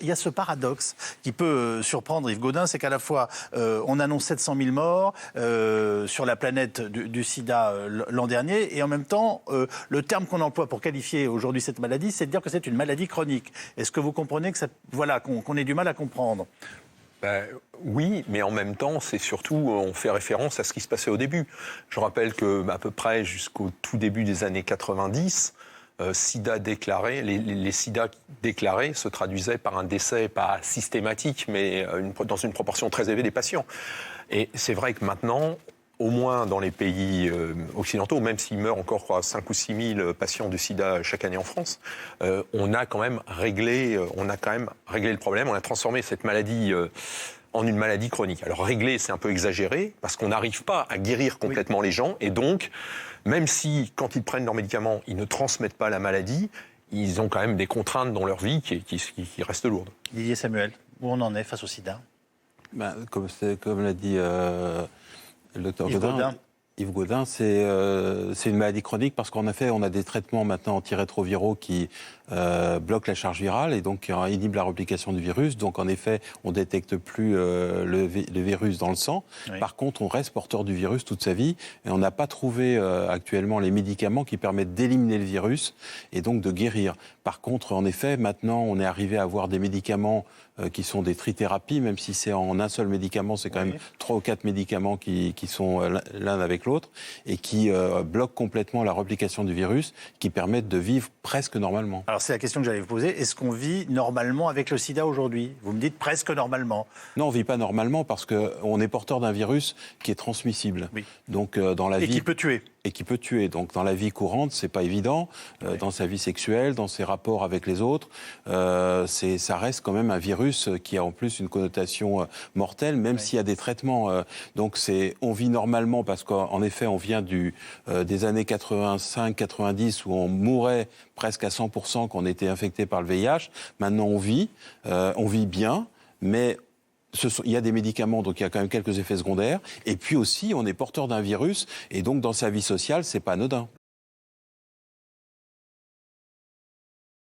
Il y a ce paradoxe qui peut surprendre Yves Gaudin, c'est qu'à la fois on annonce 700 000 morts sur la planète du sida l'an dernier, et en même temps le terme qu'on emploie pour qualifier aujourd'hui cette maladie, c'est de dire que c'est une maladie chronique. Est-ce que vous comprenez que qu'on ait du mal à comprendre ? Oui, mais en même temps, c'est surtout, on fait référence à ce qui se passait au début. Je rappelle que à peu près jusqu'au tout début des années 90, sida déclaré, les sida déclarés se traduisaient par un décès pas systématique, mais dans une proportion très élevée des patients. Et c'est vrai que maintenant, au moins dans les pays occidentaux, même s'il meurt encore 5 ou 6 000 patients de sida chaque année en France, on a quand même réglé le problème. On a transformé cette maladie en une maladie chronique. Alors régler, c'est un peu exagéré, parce qu'on n'arrive pas à guérir complètement les gens, et donc, même si, quand ils prennent leurs médicaments, ils ne transmettent pas la maladie, ils ont quand même des contraintes dans leur vie qui restent lourdes. Didier Samuel, où on en est face au sida ? Comme l'a dit le docteur Yves Gaudin, c'est une maladie chronique parce qu'en effet, on a des traitements maintenant antirétroviraux qui bloquent la charge virale et donc qui inhibent la réplication du virus. Donc en effet, on ne détecte plus le virus dans le sang. Oui. Par contre, on reste porteur du virus toute sa vie et on n'a pas trouvé actuellement les médicaments qui permettent d'éliminer le virus et donc de guérir. Par contre, en effet, maintenant, on est arrivé à avoir des médicaments qui sont des trithérapies, même si c'est en un seul médicament, c'est quand même 3 ou 4 médicaments qui sont l'un avec l'autre et qui bloquent complètement la réplication du virus, qui permettent de vivre presque normalement. Alors c'est la question que j'allais vous poser, est-ce qu'on vit normalement avec le sida aujourd'hui ? Vous me dites presque normalement. Non, on ne vit pas normalement parce qu'on est porteur d'un virus qui est transmissible. Oui. Donc, dans la vie... qui peut tuer. Et qui peut tuer. Donc dans la vie courante, c'est pas évident. Dans sa vie sexuelle, dans ses rapports avec les autres, ça reste quand même un virus qui a en plus une connotation mortelle, même s'il y a des traitements. Donc on vit normalement parce qu'en effet, on vient des années 85-90 où on mourait presque à 100% qu'on était infecté par le VIH. Maintenant, on vit bien, mais il y a des médicaments, donc il y a quand même quelques effets secondaires. Et puis aussi, on est porteur d'un virus, et donc dans sa vie sociale, c'est pas anodin.